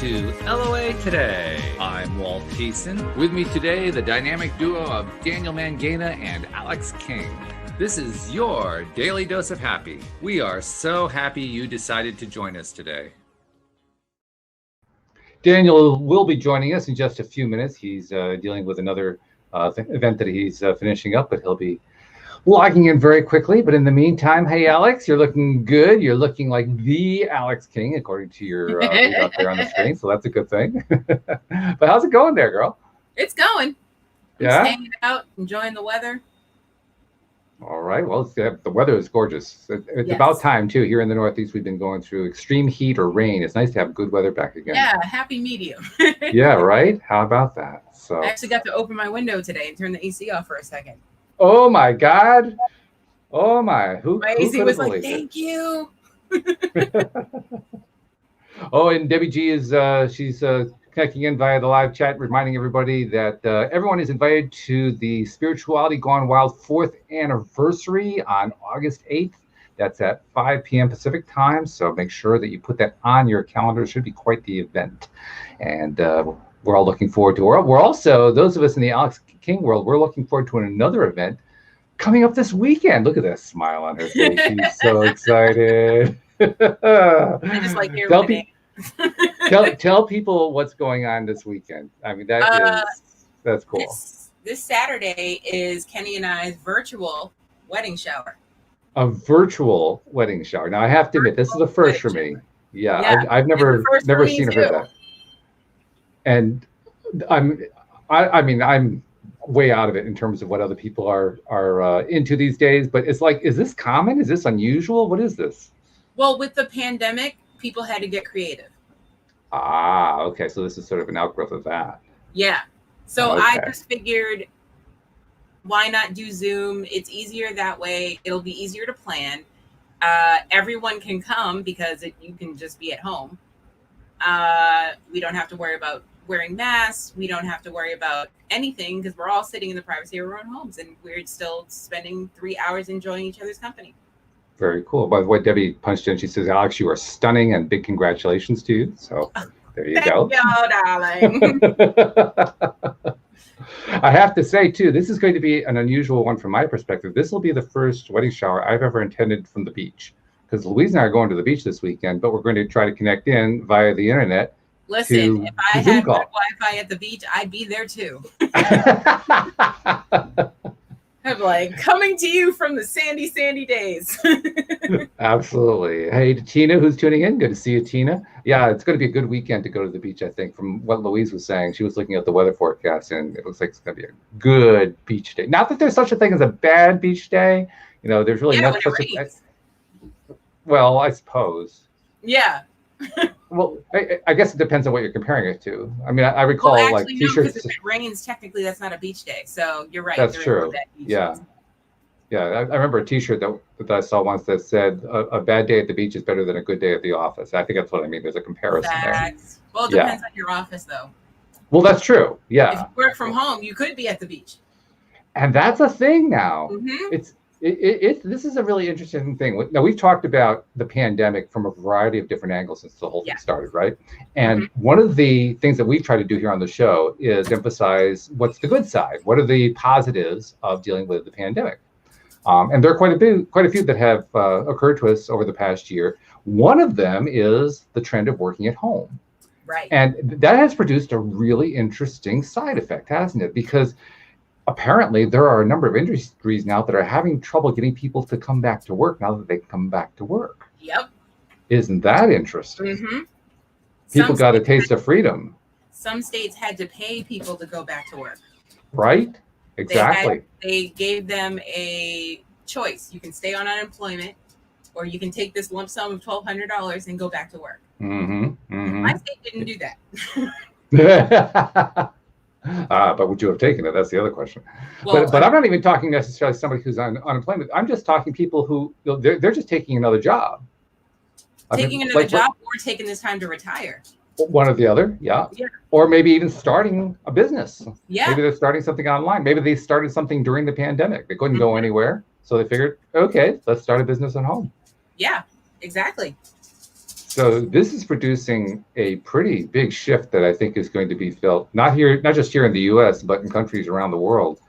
to LOA Today. I'm Walt. With me today, the dynamic duo of Daniel Mangana and Alyx King. This is your daily dose of happy. We are so happy you decided to join us today. Daniel will be joining us in just a few minutes. He's dealing with another event that he's finishing up, but he'll be logging in very quickly. But in the meantime, hey, Alyx, you're looking good. You're looking like the Alyx King, according to your read out there on the screen. So that's a good thing. But how's it going there, girl? It's going. I'm staying out, enjoying the weather. All right. Well, the weather is gorgeous. It's about time, too. Here in the Northeast, we've been going through extreme heat or rain. It's nice to have good weather back again. Yeah, happy medium. Yeah, right? How about that? So I actually got to open my window today and turn the AC off for a second. Oh, my God. Oh, my. My AC was like, thank you. Oh, and Debbie G is she's connecting in via the live chat, reminding everybody that everyone is invited to the Spirituality Gone Wild 4th anniversary on August 8th. That's at 5 p.m. Pacific time. So make sure that you put that on your calendar. It should be quite the event. And we're all looking forward to it. We're also, those of us in the Alyx King world, we're looking forward to another event coming up this weekend. Look at that smile on her face. She's so excited. I just like your tell people what's going on this weekend. I mean, that's cool. This Saturday is Kenny and I's virtual wedding shower. A virtual wedding shower. Now I have to admit, this is the first for me. Yeah. I've never seen or heard that. And I'm way out of it in terms of what other people are into these days. But it's like, is this common? Is this unusual? What is this? Well, with the pandemic, people had to get creative. Ah, okay. So this is sort of an outgrowth of that. Yeah. So okay. I just figured, why not do Zoom? It's easier that way. It'll be easier to plan. Everyone can come because you can just be at home. We don't have to worry about wearing masks. We don't have to worry about anything because we're all sitting in the privacy of our own homes and we're still spending 3 hours enjoying each other's company. Very cool. By the way, Debbie punched in. She says, Alyx, you are stunning and big congratulations to you. So there you go. Thank you, darling. I have to say, too, this is going to be an unusual one from my perspective. This will be the first wedding shower I've ever attended from the beach. Because Louise and I are going to the beach this weekend, but we're going to try to connect in via the internet. Listen, if I had good Wi-Fi at the beach, I'd be there too. I'm like, coming to you from the sandy, sandy days. Absolutely. Hey, to Tina, who's tuning in. Good to see you, Tina. Yeah, it's going to be a good weekend to go to the beach, I think, from what Louise was saying. She was looking at the weather forecast, and it looks like it's going to be a good beach day. Not that there's such a thing as a bad beach day. You know, there's really not such a... Well, I suppose. Yeah. Well, I guess it depends on what you're comparing it to. I mean, I recall like t-shirts. If it rains, technically that's not a beach day. So you're right. That's true. Yeah. Yeah. I remember a t-shirt that I saw once that said a bad day at the beach is better than a good day at the office. I think that's what I mean. There's a comparison there. Well, it depends on your office, though. Well, that's true. Yeah. If you work from home, you could be at the beach. And that's a thing now. Mm-hmm. This is a really interesting thing. Now, we've talked about the pandemic from a variety of different angles since the whole thing started, right? And one of the things that we've tried to do here on the show is emphasize what's the good side. What are the positives of dealing with the pandemic? And there are quite a few that have occurred to us over the past year. One of them is the trend of working at home. Right. And that has produced a really interesting side effect, hasn't it? Because apparently, there are a number of industries now that are having trouble getting people to come back to work now that they come back to work. Yep. Isn't that interesting? Mm-hmm. People got a taste of freedom. Some states had to pay people to go back to work. Right? Exactly. They gave them a choice. You can stay on unemployment or you can take this lump sum of $1,200 and go back to work. Mm-hmm. Mm-hmm. My state didn't do that. But would you have taken it? That's the other question. Well, but I'm not even talking necessarily somebody who's on unemployment. I'm just talking people who they're just taking another job. Taking another job or taking this time to retire. One or the other, yeah. Or maybe even starting a business. Yeah. Maybe they're starting something online. Maybe they started something during the pandemic. They couldn't go anywhere. So they figured, okay, let's start a business at home. Yeah, exactly. So this is producing a pretty big shift that I think is going to be felt not just here in the U.S., but in countries around the world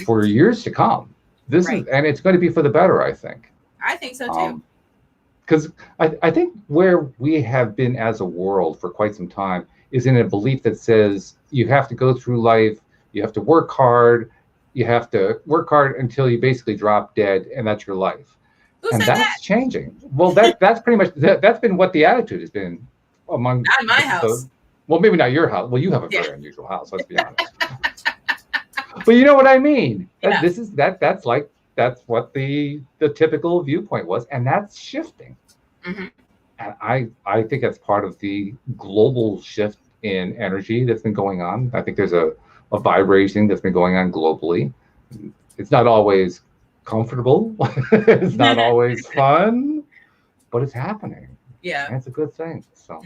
for years to come. And it's going to be for the better, I think. I think so too. Because I think where we have been as a world for quite some time is in a belief that says you have to go through life, you have to work hard, until you basically drop dead, and that's your life. Who said that's changing. Well, that's pretty much that's been what the attitude has been among. Not in my house. Well, maybe not your house. Well, you have a very unusual house. Let's be honest. But you know what I mean. Yeah. That's what the typical viewpoint was, and that's shifting. Mm-hmm. And I think that's part of the global shift in energy that's been going on. I think there's a vibration that's been going on globally. It's not always comfortable. It's not always fun, but it's happening. Yeah. And it's a good thing. So,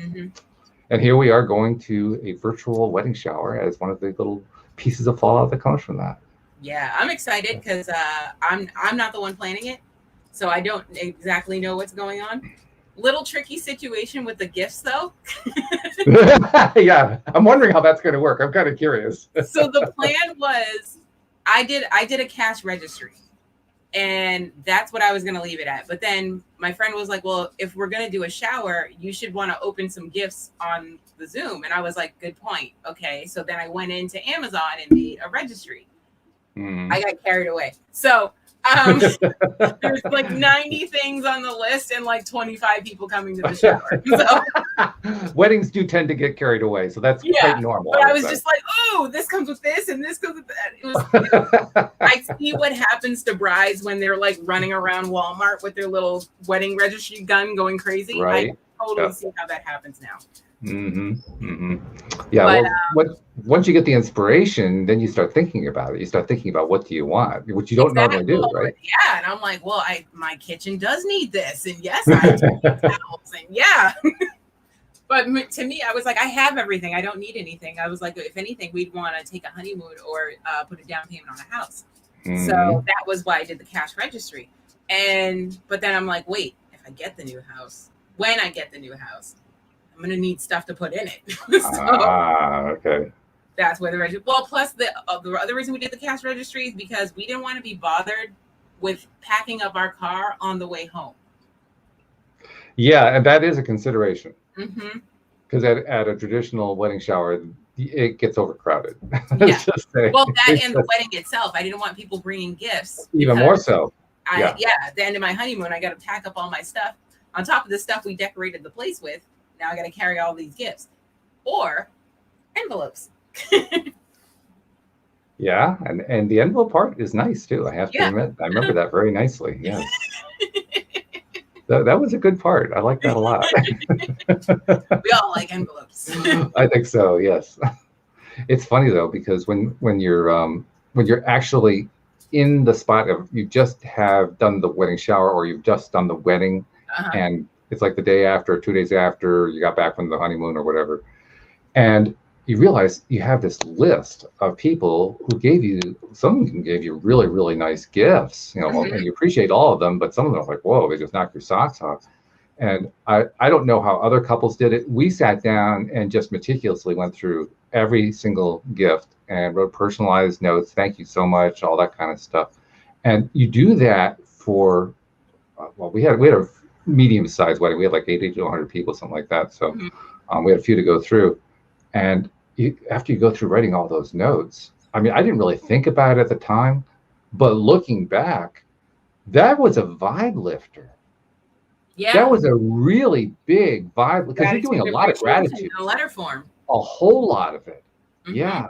and here we are going to a virtual wedding shower as one of the little pieces of fallout that comes from that. Yeah, I'm excited because I'm not the one planning it, so I don't exactly know what's going on. Little tricky situation with the gifts, though. Yeah, I'm wondering how that's going to work. I'm kind of curious. So the plan was, I did a cash registry, and that's what I was going to leave it at. But then my friend was like, "Well, if we're going to do a shower, you should want to open some gifts on the Zoom." And I was like, "Good point." Okay, so then I went into Amazon and made a registry. I got carried away. So there's like 90 things on the list and like 25 people coming to the shower. So, weddings do tend to get carried away, so that's quite normal. But I was just like, oh, this comes with this and this comes with that. I see what happens to brides when they're like running around Walmart with their little wedding registry gun going crazy. Right. I totally see how that happens now. Yeah, but, once you get the inspiration, then you start thinking about it. You start thinking about what do you want, which you don't normally do, right? Yeah, and I'm like, well, my kitchen does need this, and yes, I need towels, and yeah. But to me, I was like, I have everything. I don't need anything. I was like, if anything, we'd want to take a honeymoon or put a down payment on a house. So that was why I did the cash registry. But then I'm like, wait, if I get the new house, when I get the new house, I'm going to need stuff to put in it. Okay. That's where the registry. Well, plus the other reason we did the cash registry is because we didn't want to be bothered with packing up our car on the way home. Yeah, and that is a consideration. Because at a traditional wedding shower, it gets overcrowded. Yeah. Well, that and the wedding itself, I didn't want people bringing gifts. Even more so. At the end of my honeymoon, I got to pack up all my stuff. On top of the stuff we decorated the place with, now I got to carry all these gifts. Or envelopes. Yeah, and the envelope part is nice too. I have to admit, I remember that very nicely. Yes, that was a good part. I like that a lot. We all like envelopes. I think so. Yes. It's funny though, because when you're actually in the spot of you just have done the wedding shower or you've just done the wedding, and it's like the day after, 2 days after you got back from the honeymoon or whatever, and you realize you have this list of people who some of them gave you really, really nice gifts, and you appreciate all of them, but some of them are like, whoa, they just knocked your socks off. And I don't know how other couples did it. We sat down and just meticulously went through every single gift and wrote personalized notes. Thank you so much, all that kind of stuff. And you do that for, we had a medium-sized wedding. We had like 80 to 100 people, something like that. So we had a few to go through. And after you go through writing all those notes, I mean, I didn't really think about it at the time, but looking back, that was a vibe lifter. Yeah, that was a really big vibe because you're doing a lot of gratitude. In a letter form. A whole lot of it. Yeah.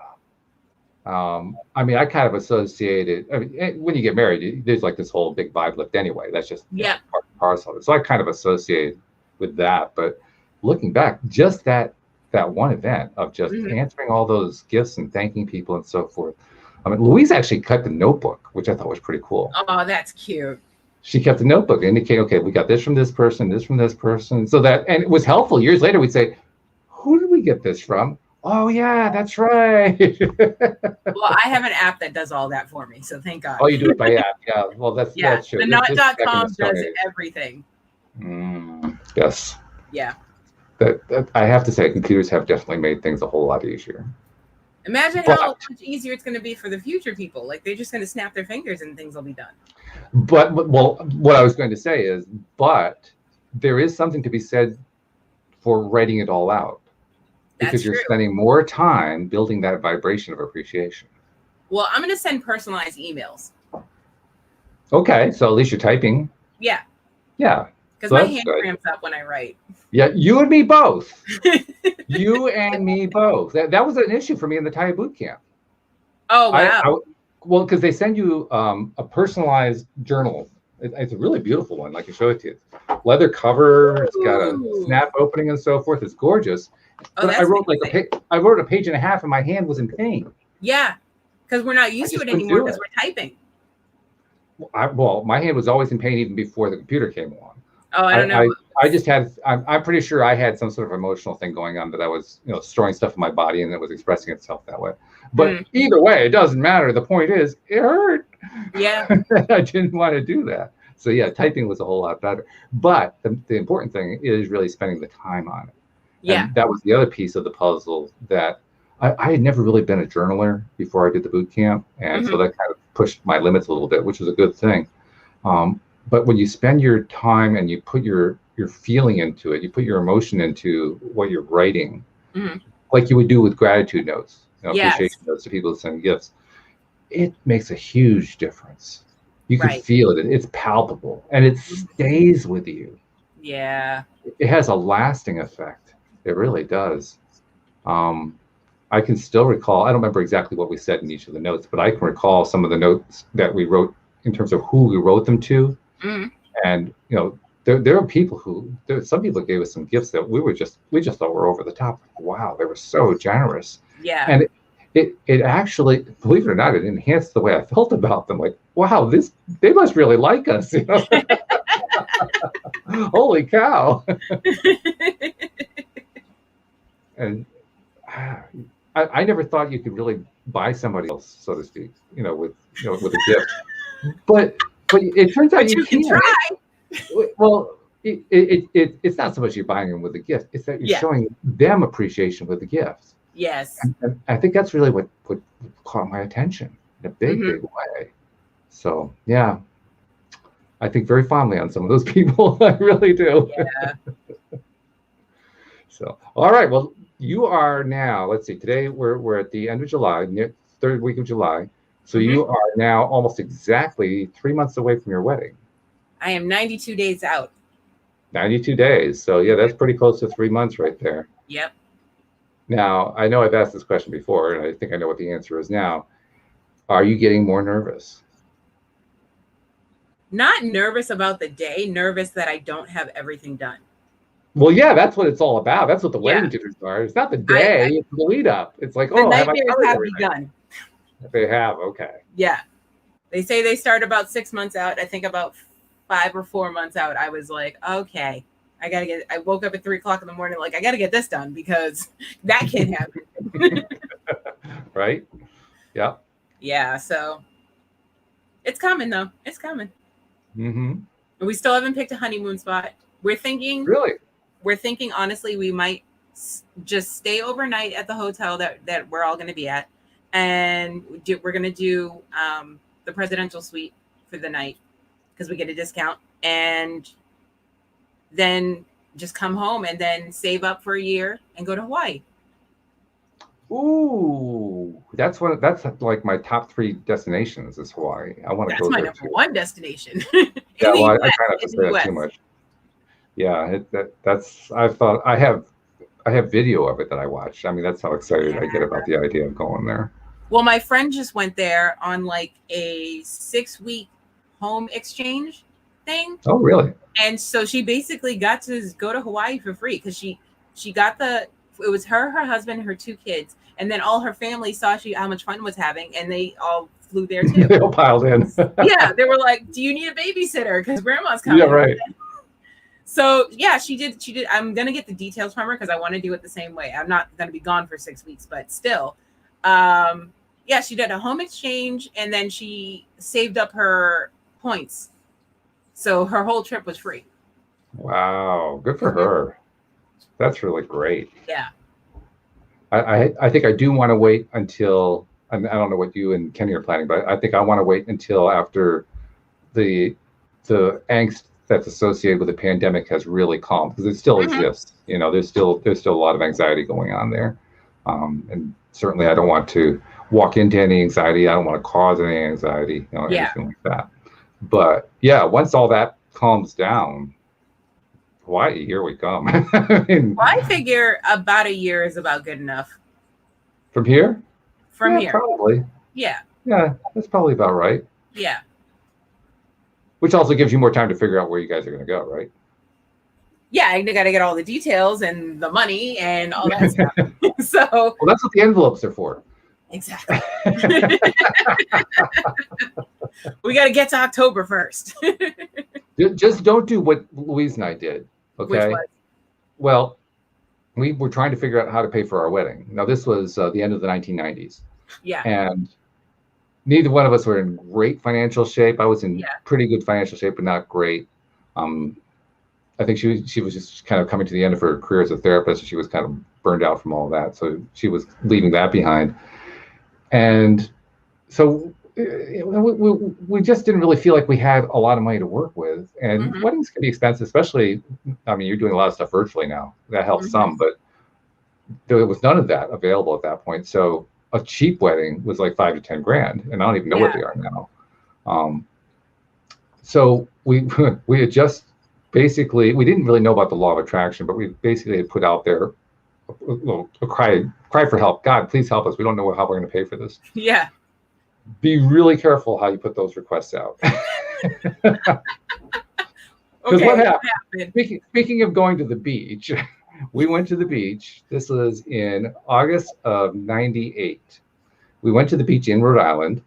I mean, I kind of associated. I mean, when you get married, there's like this whole big vibe lift anyway. That's just part and parcel of it. So I kind of associated with that. But looking back, just that one event of just answering all those gifts and thanking people and so forth. I mean, Louise actually kept the notebook, which I thought was pretty cool. Oh, that's cute. She kept the notebook to indicate, okay, we got this from this person, this from this person. So and it was helpful. Years later, we'd say, who did we get this from? Oh, yeah, that's right. Well, I have an app that does all that for me, so thank God. Oh, you do it by app. Yeah, well, that's true. The Knot.com does everything. Yes. Yeah. that I have to say, computers have definitely made things a whole lot easier. Imagine But how much easier it's going to be for the future people. Like they're just going to snap their fingers and things will be done. well, what I was going to say is, but there is something to be said for writing it all out, because That's you're true. spending more time building that vibration of appreciation. Well, I'm going to send personalized emails. Okay, so at least you're typing. Yeah. Yeah. Because So my that's hand good. cramps up when I write. Yeah, you and me both. You and me both. That was an issue for me in the Thai boot camp. Oh, wow. Well, because they send you a personalized journal. It's a really beautiful one. I can show it to you. Leather cover. It's got a snap opening and so forth. It's gorgeous. Oh, But I wrote I wrote a page and a half, and my hand was in pain. Yeah, because we're not used to it anymore because we're typing. Well, my hand was always in pain even before the computer came along. Oh, I don't know. I just had. I'm pretty sure I had some sort of emotional thing going on that I was, storing stuff in my body, and it was expressing itself that way. But either way, it doesn't matter. The point is, it hurt. Yeah. I didn't want to do that. So yeah, typing was a whole lot better. But the important thing is really spending the time on it. Yeah. And that was the other piece of the puzzle that I had never really been a journaler before I did the boot camp, and so that kind of pushed my limits a little bit, which was a good thing. But when you spend your time and you put your feeling into it, you put your emotion into what you're writing, like you would do with gratitude notes, appreciation notes to people who send gifts, it makes a huge difference. You can feel it. It's palpable, and it stays with you. Yeah. It has a lasting effect. It really does. I can still recall, I don't remember exactly what we said in each of the notes, but I can recall some of the notes that we wrote in terms of who we wrote them to. And, there are people some people gave us some gifts that we just thought were over the top. Wow, they were so generous. Yeah. And it actually, believe it or not, it enhanced the way I felt about them. Like, wow, they must really like us. Holy cow. And I never thought you could really buy somebody else, so to speak, with a gift. But it turns out you can try. Well, it's not so much you're buying them with a gift; it's that you're showing them appreciation with the gift. Yes. And I think that's really what caught my attention in a big way. So yeah, I think very fondly on some of those people. I really do. Yeah. So all right, well. You are now, let's see, today we're at the end of July, third week of July. So you are now almost exactly 3 months away from your wedding. I am 92 days out. 92 days. So yeah, that's pretty close to 3 months right there. Yep. Now, I know I've asked this question before, and I think I know what the answer is now. Are you getting more nervous? Not nervous about the day, nervous that I don't have everything done. Well, yeah, that's what it's all about. That's what the wedding jitters are. It's not the day, it's the lead up. It's like, the nightmares have begun. They have, okay. Yeah. They say they start about 6 months out. I think about 5 or 4 months out, I was like, okay, I woke up at 3 o'clock in the morning, like, I got to get this done because that can't happen. Right? Yeah. Yeah. So it's coming, though. It's coming. And we still haven't picked a honeymoon spot. We're thinking. Really? We're thinking, honestly, we might just stay overnight at the hotel that we're all going to be at. And we're going to do the presidential suite for the night because we get a discount. And then just come home and then save up for a year and go to Hawaii. Ooh, that's like my top 3 destinations is Hawaii. I want to go there. That's my number 1 destination. Yeah, well, I try not to say that too much. Yeah, I have video of it that I watched. I mean, that's how excited I get about the idea of going there. Well, my friend just went there on like a 6-week home exchange thing. Oh, really? And so she basically got to go to Hawaii for free because she got it was her husband, her 2 kids, and then all her family saw how much fun was having, and they all flew there too. They all piled in. Yeah, they were like, "Do you need a babysitter? Because grandma's coming." Yeah, right. So yeah, she did. I'm gonna get the details from her because I want to do it the same way. I'm not gonna be gone for 6 weeks, but still, yeah, she did a home exchange and then she saved up her points, so her whole trip was free. Wow, good for her. That's really great. Yeah. I think I do want to wait until, I don't know what you and Kenny are planning, but I think I want to wait until after the angst that's associated with the pandemic has really calmed, because it still exists. You know, there's still a lot of anxiety going on there, and certainly I don't want to walk into any anxiety. I don't want to cause any anxiety, you know, anything like that. But yeah, once all that calms down, Hawaii, here we come. Well, I figure about a year is about good enough. From here? From here. Probably. Yeah. Yeah, that's probably about right. Yeah. Which also gives you more time to figure out where you guys are going to go, right? Yeah, I got to get all the details and the money and all that stuff. So. Well, that's what the envelopes are for. Exactly. We got to get to October first. Just don't do what Louise and I did. Okay. Well, we were trying to figure out how to pay for our wedding. Now, this was the end of the 1990s. Yeah. And neither one of us were in great financial shape. I was in pretty good financial shape, but not great. I think she was just kind of coming to the end of her career as a therapist. She was kind of burned out from all that. So she was leaving that behind. And so we just didn't really feel like we had a lot of money to work with. And weddings can be expensive, especially, I mean, you're doing a lot of stuff virtually now. That helps some, but there was none of that available at that point. So a cheap wedding was like $5 to 10 grand, and I don't even know what they are now. So we had just basically, we didn't really know about the law of attraction, but we basically had put out there a cry for help. God, please help us. We don't know how we're going to pay for this. Yeah. Be really careful how you put those requests out. Because what happened? Speaking of going to the beach, we went to the beach. This was in August of '98. We went to the beach in Rhode Island.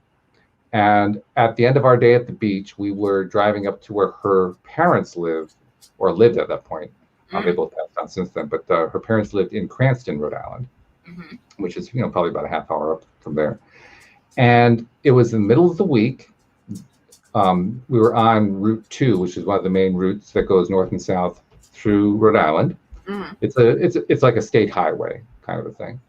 And at the end of our day at the beach, we were driving up to where her parents lived at that point. They both passed on since then, but her parents lived in Cranston, Rhode Island, which is, probably about a half hour up from there. And it was in the middle of the week. We were on Route 2, which is one of the main routes that goes north and south through Rhode Island. It's like a state highway kind of a thing.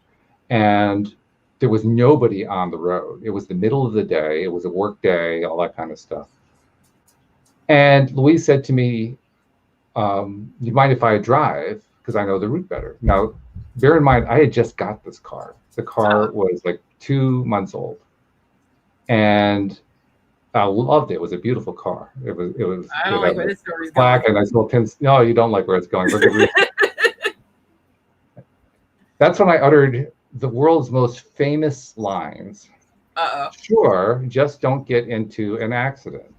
And there was nobody on the road. It was the middle of the day. It was a work day, all that kind of stuff. And Louise said to me, you mind if I drive? Because I know the route better. Now, bear in mind, I had just got this car. The car was like 2 months old. And I loved it. It was a beautiful car. It was. I don't like where this story's going. Black and nice little pins. No, you don't like where it's going. That's when I uttered the world's most famous lines. Sure, just don't get into an accident.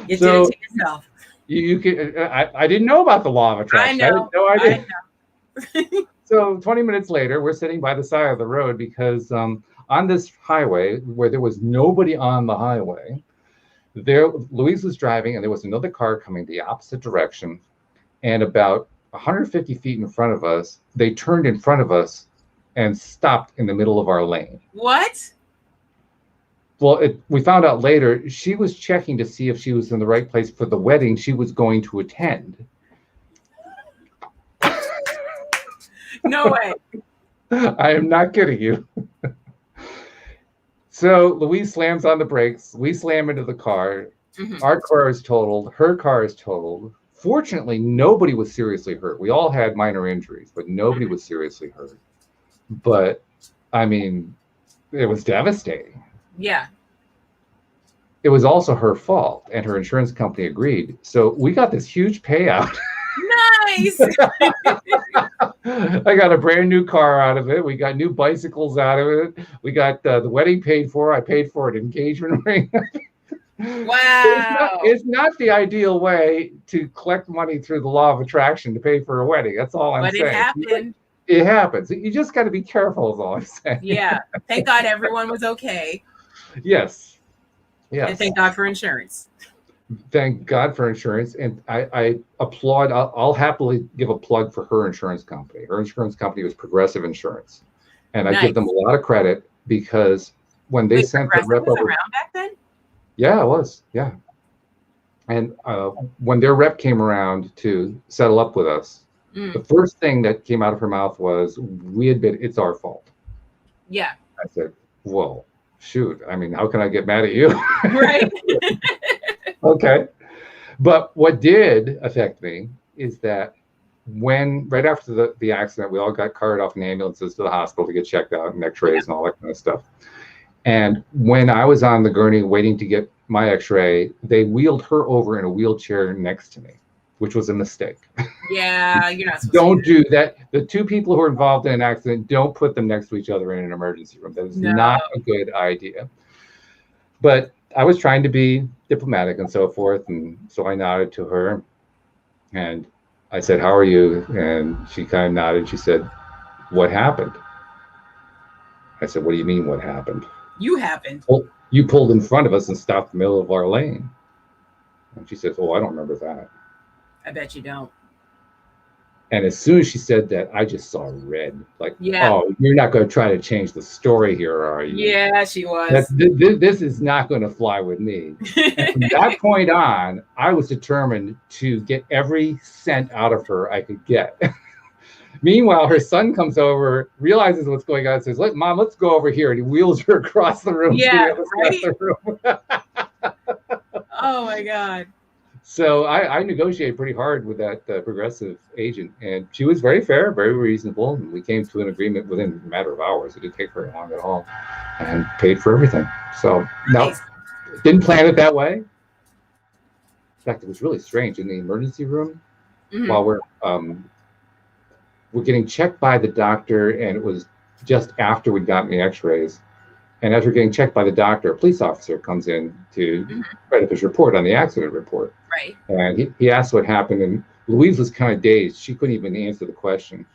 You did it to yourself. You can. I didn't know about the law of attraction. I know. I didn't know. So 20 minutes later, we're sitting by the side of the road because on this highway where there was nobody on the highway, Louise was driving and there was another car coming the opposite direction, and about 150 feet in front of us, they turned in front of us and stopped in the middle of our lane. What? Well, we found out later she was checking to see if she was in the right place for the wedding she was going to attend. No way. I am not kidding you. So Louise slams on the brakes. We slam into the car. Our car is totaled. Her car is totaled. Fortunately, nobody was seriously hurt. We all had minor injuries, but nobody was seriously hurt. But, I mean, it was devastating. Yeah. It was also her fault, and her insurance company agreed. So we got this huge payout. Nice. I got a brand new car out of it. We got new bicycles out of it. We got the wedding paid for. I paid for an engagement ring. Wow. It's not the ideal way to collect money through the law of attraction to pay for a wedding. That's all I'm saying. But it happened. It happens. You just got to be careful is all I'm saying. Yeah. Thank God everyone was okay. Yes. Yes. And thank God for insurance. Thank God for insurance. And I applaud. I'll happily give a plug for her insurance company. Her insurance company was Progressive Insurance. And I give them a lot of credit because when they sent the rep over. Around back then? Yeah, it was. Yeah. And when their rep came around to settle up with us, the first thing that came out of her mouth was, "We admit it's our fault." Yeah. I said, "Whoa, shoot. I mean, how can I get mad at you?" Right. Okay. But what did affect me is that right after the accident, we all got carted off in ambulances to the hospital to get checked out and x-rays and all that kind of stuff. And when I was on the gurney waiting to get my x-ray, they wheeled her over in a wheelchair next to me, which was a mistake. Yeah, you're not supposed Don't to do that. The two people who are involved in an accident, don't put them next to each other in an emergency room. That is not a good idea. But I was trying to be diplomatic and so forth, and so I nodded to her, and I said, "How are you?" And she kind of nodded. She said, "What happened?" I said, "What do you mean, what happened?" You happened. "Well, you pulled in front of us and stopped in the middle of our lane." And she says, "Oh, I don't remember that." I bet you don't. And as soon as she said that, I just saw red. Like, yeah. Oh, you're not going to try to change the story here, are you? Yeah, she was. This is not going to fly with me. And from that point on, I was determined to get every cent out of her I could get. Meanwhile, her son comes over, realizes what's going on, says, "Mom, let's go over here." And he wheels her across the room. Yeah, right? The room. Oh, my God. So I negotiated pretty hard with that progressive agent, and she was very fair, very reasonable, and we came to an agreement within a matter of hours. It didn't take very long at all, and paid for everything. So no, didn't plan it that way. In fact, it was really strange in the emergency room while we're getting checked by the doctor, and it was just after we'd gotten the X-rays. And as we're getting checked by the doctor, a police officer comes in to write up his report on the accident report. Right. And he asked what happened, and Louise was kind of dazed. She couldn't even answer the question.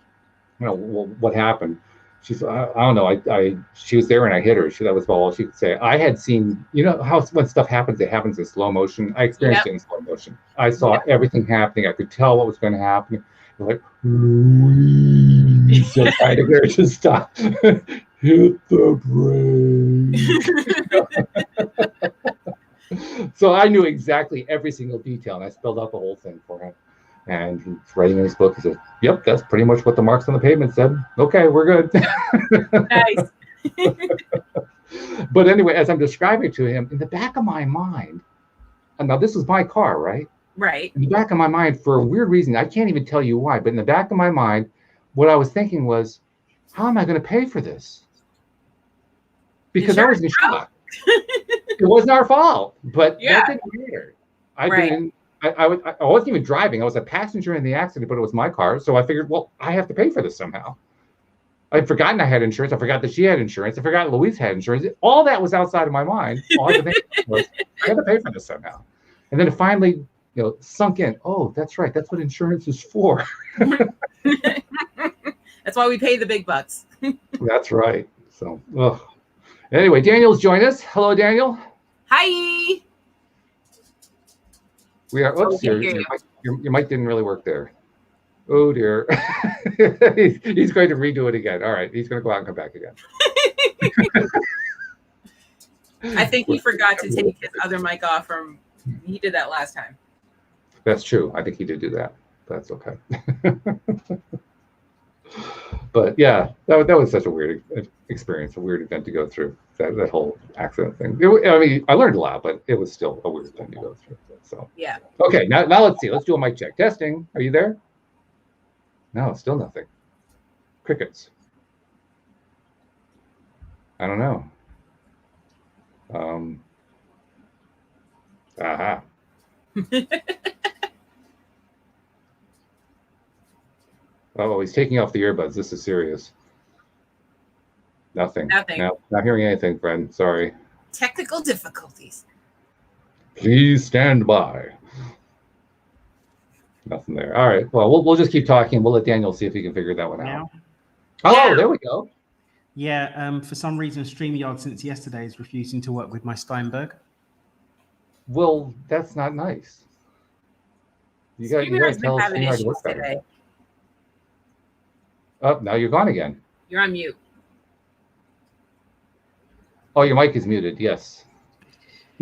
Well, what happened? She said, I don't know. She was there and I hit her. That was all she could say. I had seen, how when stuff happens, it happens in slow motion. I experienced it in slow motion. I saw everything happening. I could tell what was going to happen. Like, Louise, so trying to get her to stop. Hit the brake. So I knew exactly every single detail, and I spelled out the whole thing for him. And he's writing in his book. He says, "Yep, that's pretty much what the marks on the pavement said. Okay, we're good." Nice. But anyway, as I'm describing to him, in the back of my mind, and now this was my car, right? Right. In the back of my mind, for a weird reason, I can't even tell you why, but in the back of my mind, what I was thinking was, how am I going to pay for this? Because I was in shock. It wasn't our fault, but that didn't matter. I wasn't even driving. I was a passenger in the accident, but it was my car. So I figured, well, I have to pay for this somehow. I'd forgotten I had insurance. I forgot that she had insurance. I forgot Louise had insurance. All that was outside of my mind. All I had to think was, I had to pay for this somehow. And then it finally, sunk in. Oh, that's right. That's what insurance is for. That's why we pay the big bucks. That's right. So, anyway, Daniel's joined us. Hello, Daniel. Hi. We are. Oops, your mic didn't really work there. Oh dear. He's going to redo it again. All right, he's going to go out and come back again. I think he forgot to take his other mic off from. He did that last time. That's true. I think he did do that. That's okay. But yeah, that was such a weird experience, a weird event to go through. That whole accident thing. I learned a lot, but it was still a weird thing to go through. So yeah. Okay, now let's see. Let's do a mic check. Testing. Are you there? No, still nothing. Crickets. I don't know. Aha. Oh, he's taking off the earbuds. This is serious. Nothing. No, not hearing anything, friend. Sorry. Technical difficulties. Please stand by. Nothing there. All right. Well, we'll just keep talking. We'll let Daniel see if he can figure that one out. Oh, there we go. Yeah. For some reason, StreamYard since yesterday is refusing to work with my Steinberg. Well, that's not nice. You got to tell us how to work better. Oh, now you're gone again. You're on mute. Oh, your mic is muted. Yes.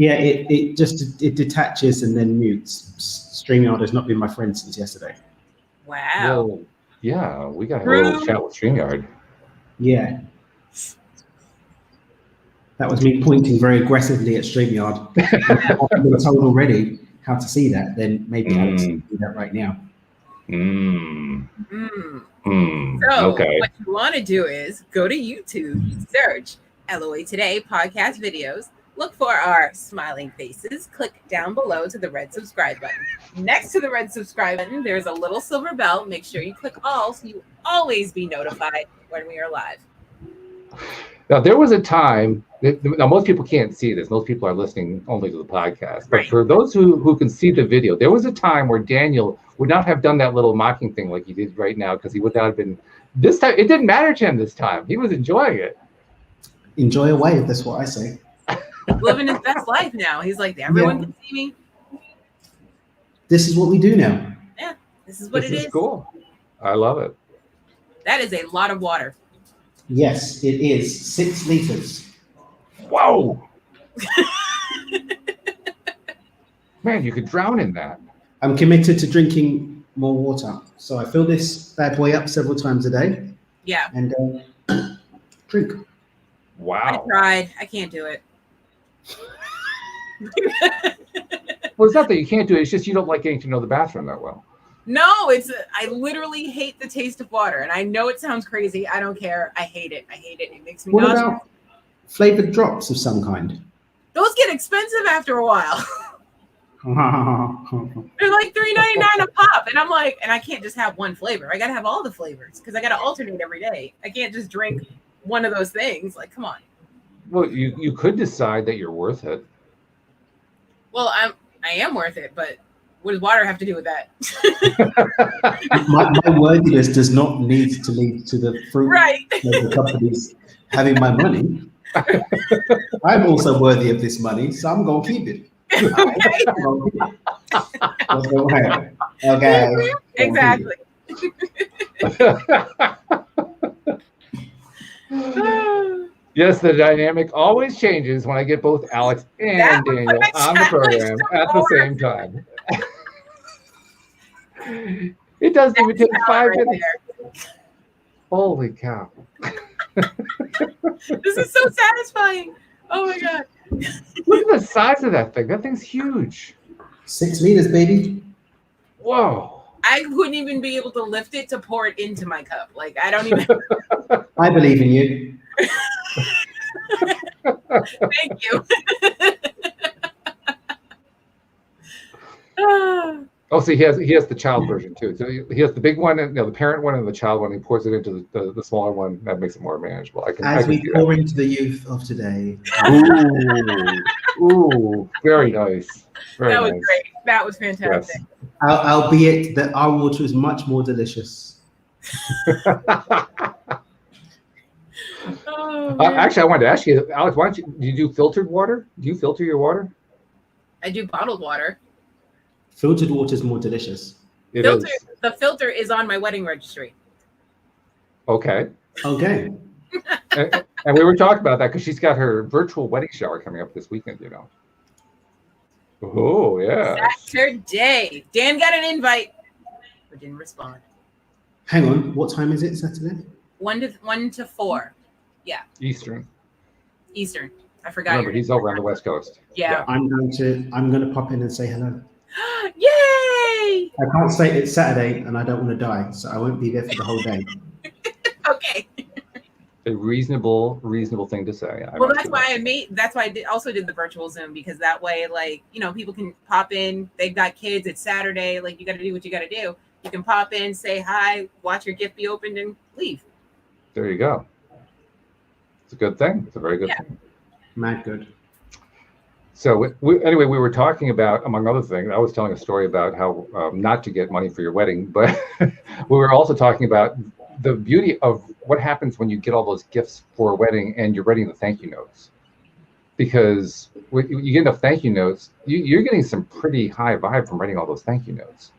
Yeah, it just detaches and then mutes. StreamYard has not been my friend since yesterday. Wow. Well, yeah, we got a little chat with StreamYard. Yeah. That was me pointing very aggressively at StreamYard. I've been told already how to see that, then maybe Alex can do that right now. So Okay. what you want to do is go to YouTube, search LOA Today podcast videos, look for our smiling faces, click down below to the red subscribe button. Next to the red subscribe button, there's a little silver bell. Make sure you click all so you always be notified when we are live. Now, there was a time, now most people can't see this. Most people are listening only to the podcast. But Right. for those who can see the video, there was a time where Daniel would not have done that little mocking thing like he did right now because he would not have been, this time, it didn't matter to him this time. He was enjoying it. Enjoy away, that's what I say. Living his best life now. He's like, everyone can see me. This is what we do now. Yeah, this is what it is. This is cool. I love it. That is a lot of water. Yes, it is 6 liters. Whoa. Man, you could drown in that. I'm committed to drinking more water. So I fill this bad boy up several times a day. Yeah. And drink. Wow. I tried. I can't do it. Well, it's not that you can't do it. It's just you don't like getting to know the bathroom that well. No, I literally hate the taste of water. And I know it sounds crazy. I don't care. I hate it. I hate it. It makes me nauseous. What about flavored drops of some kind? Those get expensive after a while. They're like $3.99 a pop. And I'm like, and I can't just have one flavor. I got to have all the flavors because I got to alternate every day. I can't just drink one of those things. Like, come on. Well, you could decide that you're worth it. Well, I am worth it, but what does water have to do with that? my worthiness does not need to lead to the fruit Right. of the companies having my money. I'm also worthy of this money, so I'm going to keep it. Okay. Exactly. Yes, the dynamic always changes when I get both Alex and Daniel on the program at the same time. It doesn't even take 5 minutes. Holy cow. This is so satisfying. Oh my God. Look at the size of that thing. That thing's huge. 6 liters, baby. Whoa. I wouldn't even be able to lift it to pour it into my cup. Like, I don't even. I believe in you. Thank you. Oh, see, he has the child version too. So he has the big one, and the parent one, and the child one. He pours it into the smaller one. That makes it more manageable. As we pour into the youth of today. Ooh, very nice. That was great. That was fantastic. Yes. Albeit that our water is much more delicious. Actually, I wanted to ask you, Alex, do you do filtered water? Do you filter your water? I do bottled water. Filtered water is more delicious. The filter is on my wedding registry. Okay. Okay. And we were talking about that because she's got her virtual wedding shower coming up this weekend, Oh, yeah. Saturday. Dan got an invite, but didn't respond. Hang on. What time is it Saturday? 1 to 4. Yeah. Eastern. I forgot. Remember, he's over on the West Coast. Yeah. I'm going to pop in and say hello. Yay! I can't say it's Saturday and I don't want to die, so I won't be there for the whole day. Okay. A reasonable thing to say. Well, that's why I also did the virtual Zoom, because that way, like, people can pop in. They've got kids. It's Saturday. Like, you got to do what you got to do. You can pop in, say hi, watch your gift be opened, and leave. There you go. It's a good thing. It's a very good thing. Mad good. So anyway, we were talking about, among other things, I was telling a story about how not to get money for your wedding, but we were also talking about the beauty of what happens when you get all those gifts for a wedding and you're writing the thank you notes. Because when you get enough thank you notes, you're getting some pretty high vibe from writing all those thank you notes.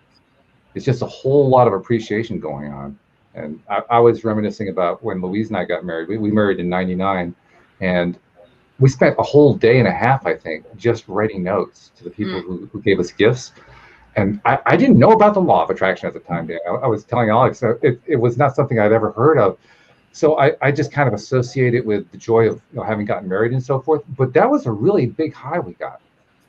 It's just a whole lot of appreciation going on. And I was reminiscing about when Louise and I got married. We married in '99, and we spent a whole day and a half, I think, just writing notes to the people who gave us gifts. And I didn't know about the law of attraction at the time, Dan. I was telling Alyx, it was not something I'd ever heard of. So I just kind of associate it with the joy of having gotten married and so forth. But that was a really big high we got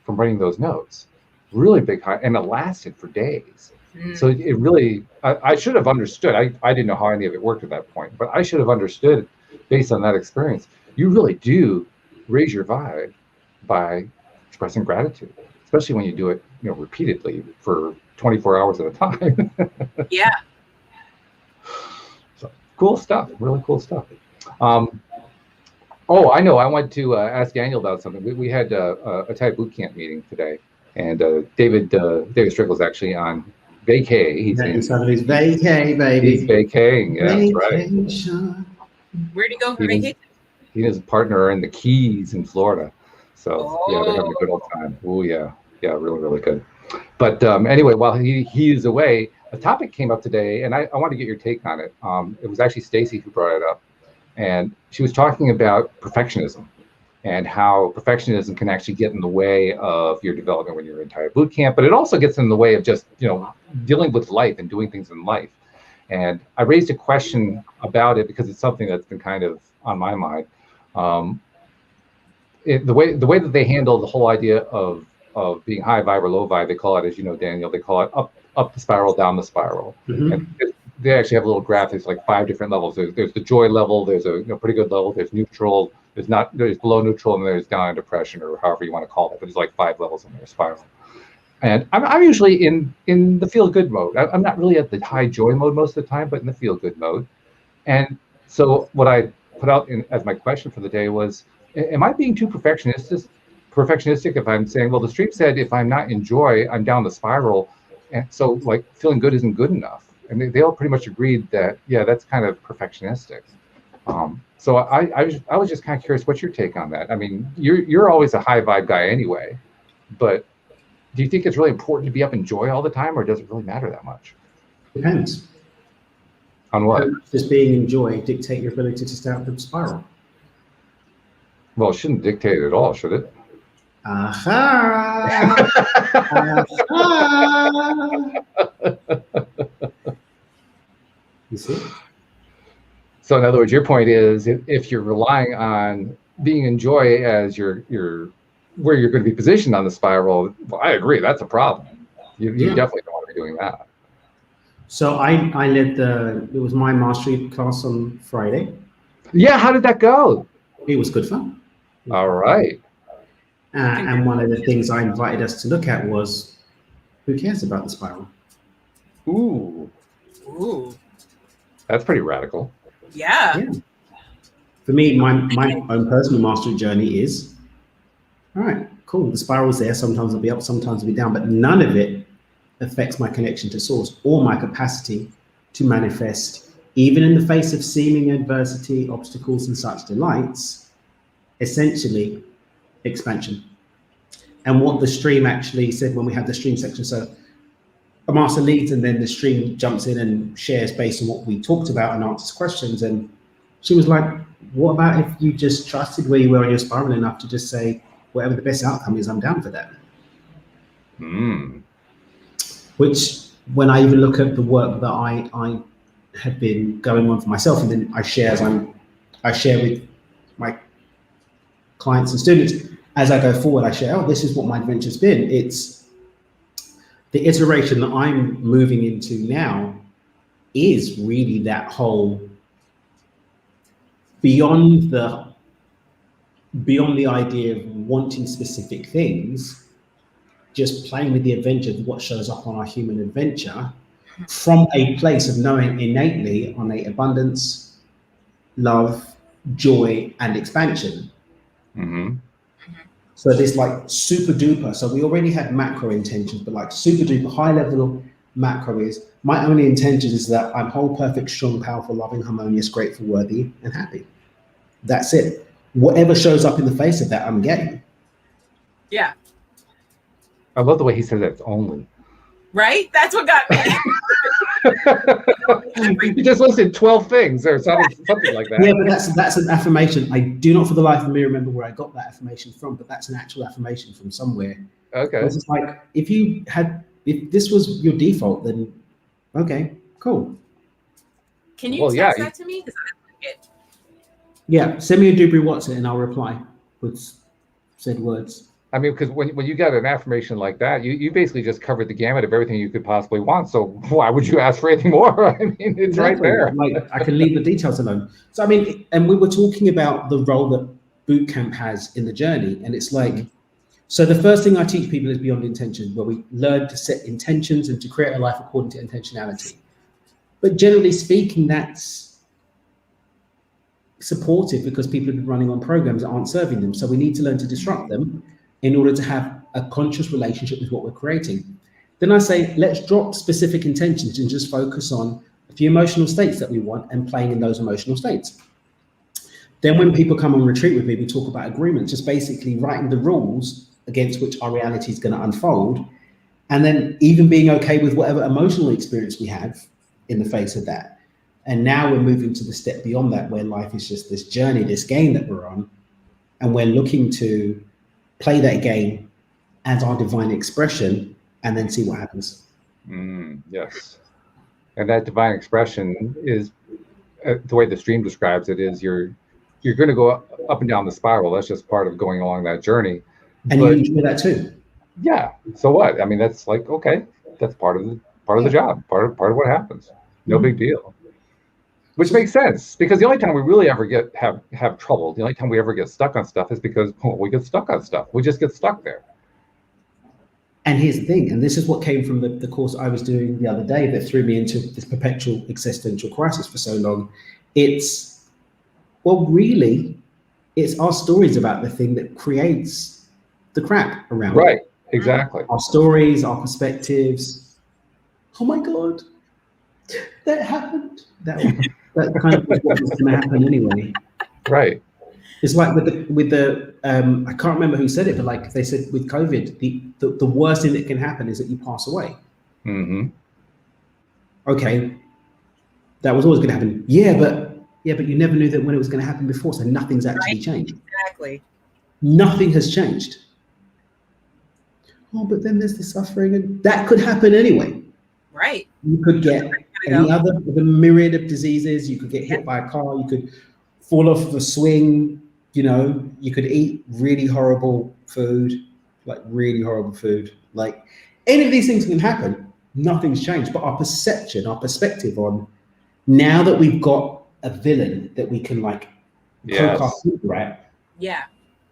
from writing those notes. Really big high. And it lasted for days. So it really, I should have understood. I didn't know how any of it worked at that point, but I should have understood based on that experience. You really do raise your vibe by expressing gratitude, especially when you do it, repeatedly for 24 hours at a time. Yeah. So cool stuff. Really cool stuff. Oh, I know. I want to ask Daniel about something. We had a Thai boot camp meeting today, and David Strickle's actually on vacay. He's vacay, baby. He's vacaying. Yeah, that's right. Where'd he go for vacation? He and his partner are in the Keys in Florida. So yeah, they're having a good old time. Oh yeah, really, really good. But anyway, while he is away, a topic came up today, and I want to get your take on it. It was actually Stacy who brought it up, and she was talking about perfectionism and how perfectionism can actually get in the way of your development when you're in Thai boot camp, but it also gets in the way of just dealing with life and doing things in life. And I raised a question about it because it's something that's been kind of on my mind. The way that they handle the whole idea of being high vibe or low vibe, they call it, as you know, Daniel, they call it up the spiral, down the spiral. And they actually have a little graph. There's like 5 different levels. There's the joy level. There's a pretty good level. There's neutral. There's below neutral, and there's down depression, or however you want to call it. But there's like 5 levels in their spiral. And I'm usually in the feel good mode. I'm not really at the high joy mode most of the time, but in the feel good mode. And so what I put out as my question for the day was, am I being too perfectionistic if I'm saying, well, the stream said if I'm not in joy, I'm down the spiral, and so like feeling good isn't good enough. And they all pretty much agreed that, yeah, that's kind of perfectionistic. So I was just kind of curious, what's your take on that? I mean, you're always a high vibe guy anyway, but do you think it's really important to be up in joy all the time, or does it really matter that much? Depends. On what? Does being in joy dictate your ability to stay out of the spiral? Well, it shouldn't dictate it at all, should it? Aha! You see? So in other words, your point is, if you're relying on being in joy as your where you're going to be positioned on the spiral, well, I agree, that's a problem. You definitely don't want to be doing that. So I led it was my mastery class on Friday. Yeah, how did that go? It was good fun. All right. And one of the things I invited us to look at was, who cares about the spiral? Ooh. That's pretty radical. Yeah. For me, my own personal mastery journey is, all right, cool. The spiral's there. Sometimes I'll be up, sometimes I'll be down, but none of it affects my connection to source or my capacity to manifest, even in the face of seeming adversity, obstacles, and such delights, essentially expansion. And what the stream actually said when we had the stream section, so a master leads and then the stream jumps in and shares based on what we talked about and answers questions. And she was like, what about if you just trusted where you were in your spiral enough to just say, whatever the best outcome is, I'm down for that. Which, when I even look at the work that I have been going on for myself, and then I share with my clients and students as I go forward. I share, oh, this is what my adventure's been. It's the iteration that I'm moving into now is really that whole beyond the idea of wanting specific things, just playing with the adventure of what shows up on our human adventure from a place of knowing innately abundance, love, joy, and expansion. So this like super duper, so we already had macro intentions, but like super duper high level macro is, my only intention is that I'm whole, perfect, strong, powerful, loving, harmonious, grateful, worthy, and happy. That's it. Whatever shows up in the face of that, I'm getting. Yeah. I love the way he said that, only. Right? That's what got me. You just listed 12 things or something like that. Yeah, but that's an affirmation. I do not for the life of me remember where I got that affirmation from, but that's an actual affirmation from somewhere. Okay. It's just like, if this was your default, then okay, cool. Can you text that to me? Because I like it. Yeah, send me a Dubry WhatsApp and I'll reply with said words. I mean, because when you get an affirmation like that, you basically just covered the gamut of everything you could possibly want. So why would you ask for anything more? I mean, it's right there. Like, I can leave the details alone. So I mean, and we were talking about the role that boot camp has in the journey, and it's like, so the first thing I teach people is beyond intention, where we learn to set intentions and to create a life according to intentionality. But generally speaking, that's supportive because people have been running on programs that aren't serving them. So we need to learn to disrupt them in order to have a conscious relationship with what we're creating. Then I say, let's drop specific intentions and just focus on a few emotional states that we want and playing in those emotional states. Then when people come on retreat with me, we talk about agreements, just basically writing the rules against which our reality is going to unfold. And then even being okay with whatever emotional experience we have in the face of that. And now we're moving to the step beyond that, where life is just this journey, this game that we're on. And we're looking to play that game as our divine expression and then see what happens. Yes. And that divine expression is, the way the stream describes it, is you're going to go up and down the spiral. That's just part of going along that journey. And you enjoy that too. Yeah. So what? I mean, that's like, okay, that's part of the job, part of what happens. No big deal. Which makes sense, because the only time we really ever have trouble, the only time we ever get stuck on stuff is because we get stuck on stuff. We just get stuck there. And here's the thing, and this is what came from the course I was doing the other day that threw me into this perpetual existential crisis for so long. It's our stories about the thing that creates the crap around Right, it. exactly. Our stories, our perspectives. Oh my God, that happened. That kind of was what was going to happen anyway. Right. It's like with the I can't remember who said it, but like they said with COVID, the worst thing that can happen is that you pass away. Mm-hmm. Okay, that was always going to happen. Yeah, but you never knew that when it was going to happen before, so nothing's actually changed. Exactly. Nothing has changed. Oh, but then there's the suffering, and that could happen anyway. Right. You could get any other of a myriad of diseases. You could get hit by a car. You could fall off of a swing. You know, you could eat really horrible food, like any of these things can happen. Nothing's changed, but our perception, our perspective on now that we've got a villain that we can like poke our finger at. Yeah.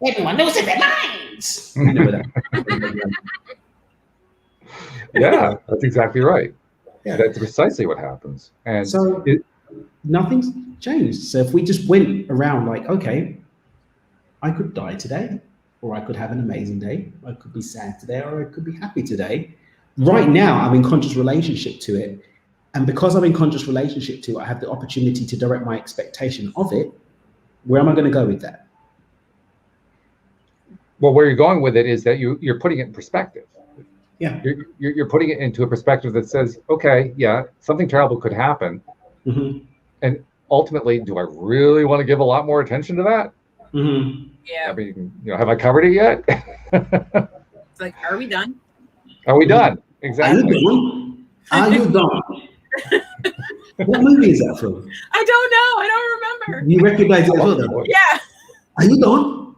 Everyone loses their minds. You know that. Yeah, that's exactly right. Yeah, that's precisely what happens. And so nothing's changed. So if we just went around like, okay, I could die today, or I could have an amazing day. I could be sad today, or I could be happy today. Right now, I'm in conscious relationship to it. And because I'm in conscious relationship to it, I have the opportunity to direct my expectation of it. Where am I going to go with that? Well, where you're going with it is that you're putting it in perspective. Yeah. You're putting it into a perspective that says, okay, yeah, something terrible could happen. Mm-hmm. And ultimately, do I really want to give a lot more attention to that? Mm-hmm. Yeah. I mean, have I covered it yet? It's like, are we done? Are we done? Exactly. Are you done? What movie is that from? I don't know. I don't remember. You recognize it as well, though? Yeah. Are you done?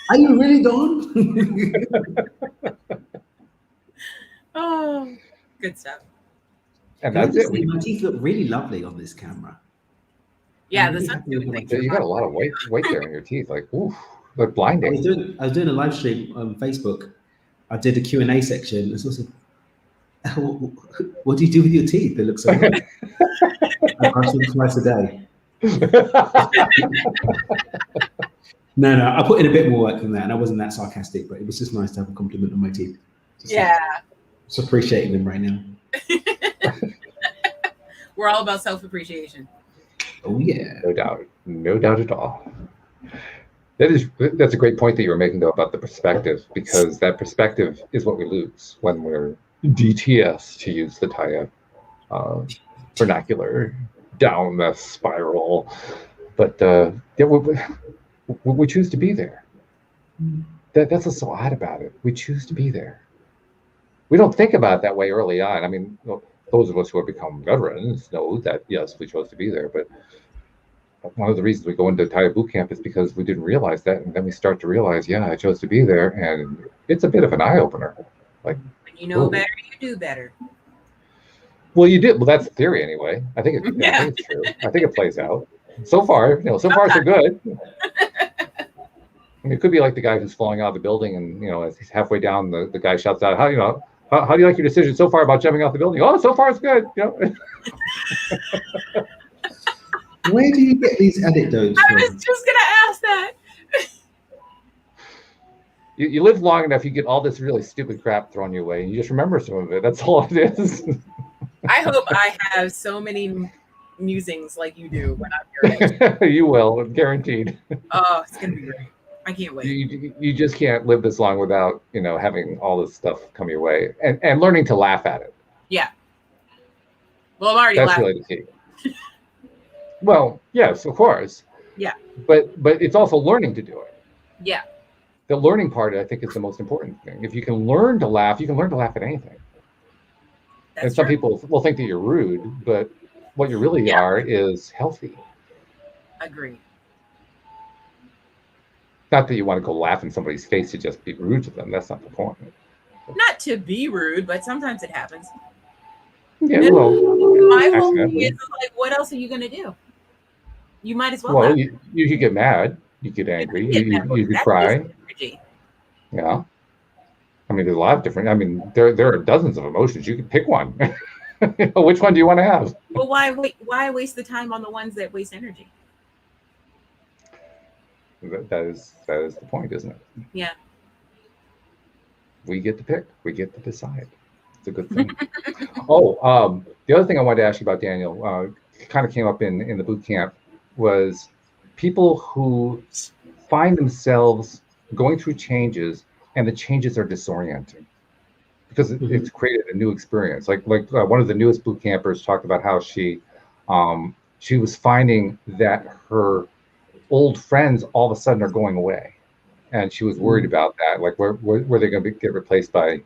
Are you really done? Oh, good stuff. And that's it. My teeth look really lovely on this camera. Yeah, the sun's doing things. You got a lot of weight there in your teeth. Like, oof, they're blinding. I was doing a live stream on Facebook. I did a Q&A section. It's also, what do you do with your teeth? They look so good. I brush them twice a day. No, I put in a bit more work than that, and I wasn't that sarcastic, but it was just nice to have a compliment on my teeth. Just appreciating them right now. We're all about self-appreciation. Oh yeah, no doubt at all. That's a great point that you were making though about the perspective, because that perspective is what we lose when we're DTS, to use the tie-up. vernacular, down the spiral. But yeah, we choose to be there. That's what's so odd about it. We choose to be there. We don't think about it that way early on. I mean, those of us who have become veterans know that, yes, we chose to be there. But one of the reasons we go into Thai boot camp is because we didn't realize that. And then we start to realize, yeah, I chose to be there. And it's a bit of an eye opener. Like, when you know better, you do better. Well, you did. Well, that's the theory anyway. I think I think it's true. I think it plays out. So far, so far so good. I mean, it could be like the guy who's falling out of the building, and as he's halfway down, the guy shouts out, how do you like your decision so far about jumping off the building? Oh, so far it's good. Where do you get these anecdotes from? I was just gonna ask that. You live long enough, you get all this really stupid crap thrown your way, and you just remember some of it. That's all it is. I hope I have so many musings like you do when I'm your age. You will, guaranteed. Oh, it's gonna be great. I can't wait. You just can't live this long without having all this stuff come your way and learning to laugh at it. Yeah. Well, I'm already That's laughing. really the key. Well, yes, of course. Yeah. But it's also learning to do it. Yeah. The learning part, I think, is the most important thing. If you can learn to laugh, you can learn to laugh at anything. And some people will think that you're rude, but what you really are is healthy. Agreed. Not that you want to go laugh in somebody's face to just be rude to them. That's not the point. Not to be rude, but sometimes it happens. Yeah, well, my whole thing is like, what else are you going to do? You might as well. Well, you could get mad. You get angry. You could cry. Yeah. I mean, there's a lot of different. I mean, there are dozens of emotions. You can pick one. Which one do you want to have? Well, why waste the time on the ones that waste energy? That is the point, isn't it? Yeah. We get to pick. We get to decide. It's a good thing. The other thing I wanted to ask you about, Daniel, kind of came up in the boot camp, was people who find themselves going through changes, and the changes are disorienting because it's created a new experience. Like one of the newest boot campers talked about how she was finding that her old friends all of a sudden are going away, and she was worried about that. Like, where they going to get replaced by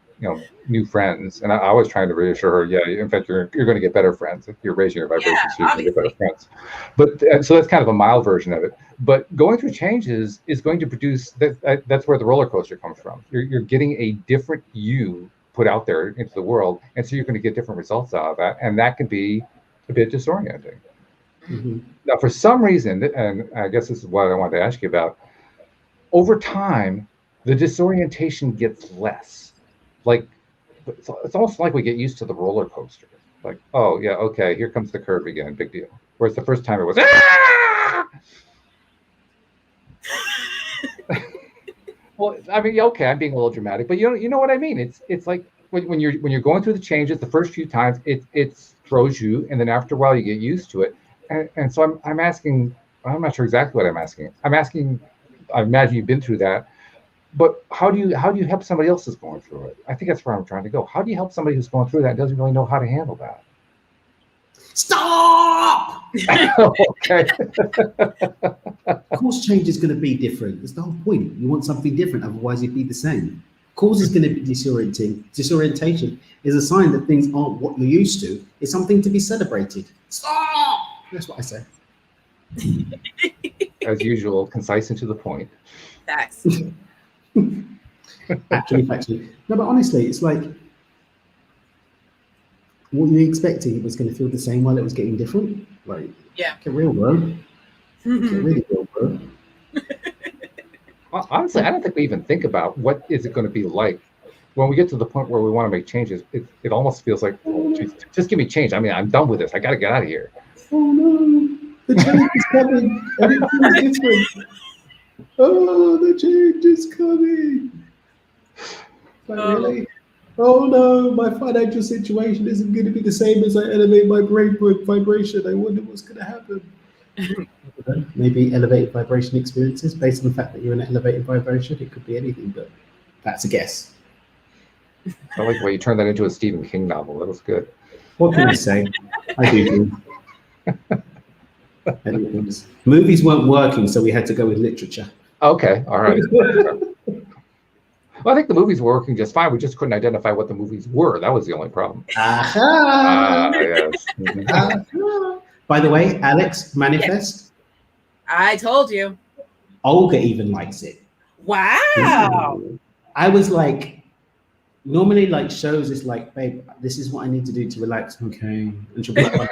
new friends? And I was trying to reassure her, yeah, in fact, you're going to get better friends if you're raising your vibrations. You're going to get better friends. But so that's kind of a mild version of it. But going through changes is going to produce that's where the roller coaster comes from. You're getting a different you put out there into the world, and so you're going to get different results out of that, and that can be a bit disorienting. Now, for some reason, and I guess this is what I wanted to ask you about, over time, the disorientation gets less. Like, it's almost like we get used to the roller coaster. Like, oh, yeah, okay, here comes the curve again, big deal. Whereas the first time it was, Well, I mean, okay, I'm being a little dramatic, but you know what I mean. It's like when you're going through the changes, the first few times it throws you, and then after a while you get used to it. And so I'm asking, I'm not sure exactly what I'm asking. I'm asking, I imagine you've been through that, but how do you help somebody else who's going through it? I think that's where I'm trying to go. How do you help somebody who's going through that and doesn't really know how to handle that? Stop! Okay. Of course, change is going to be different. That's the whole point. You want something different, otherwise you'd be the same. Of course, it's going to be disorienting. Disorientation is a sign that things aren't what you're used to. It's something to be celebrated. Stop! That's what I say. As usual, concise and to the point. Facts. Actually. No, but honestly, it's like, what you expecting it was going to feel the same while it was getting different? Like, yeah. Get real, bro. Get really real, bro. Honestly, I don't think we even think about what is it going to be like when we get to the point where we want to make changes. It almost feels like, oh, geez, just give me change. I mean, I'm done with this. I got to get out of here. Oh no, the change is coming. Everything's different. Oh, the change is coming. Like, really? Oh no, my financial situation isn't going to be the same as I elevate my brain vibration. I wonder what's going to happen. Maybe elevated vibration experiences based on the fact that you're in an elevated vibration. It could be anything, but that's a guess. I like the way you turned that into a Stephen King novel. That was good. What can I say? I do things. I do things. Movies weren't working, so we had to go with literature. Okay, all right. Well, I think the movies were working just fine. We just couldn't identify what the movies were. That was the only problem. Yes. By the way, Alyx, Manifest. I told you. Olga even likes it. Wow. I was like, normally like shows is like, babe, this is what I need to do to relax. Okay. And she'll be like,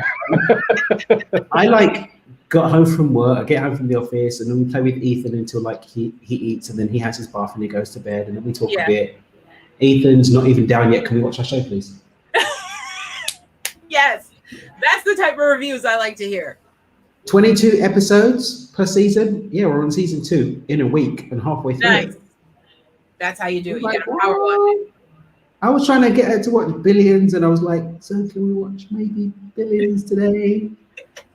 I like got home from work, I get home from the office, and then we play with Ethan until like he eats, and then he has his bath and he goes to bed, and then we talk a bit. Ethan's not even down yet. Can we watch our show, please? Yes, that's the type of reviews I like to hear. 22 episodes per season. Yeah, we're on season 2 in a week and halfway through. Nice. That's how you do it. You get a power watch. I was trying to get her to watch Billions, and I was like, so can we watch maybe Billions today?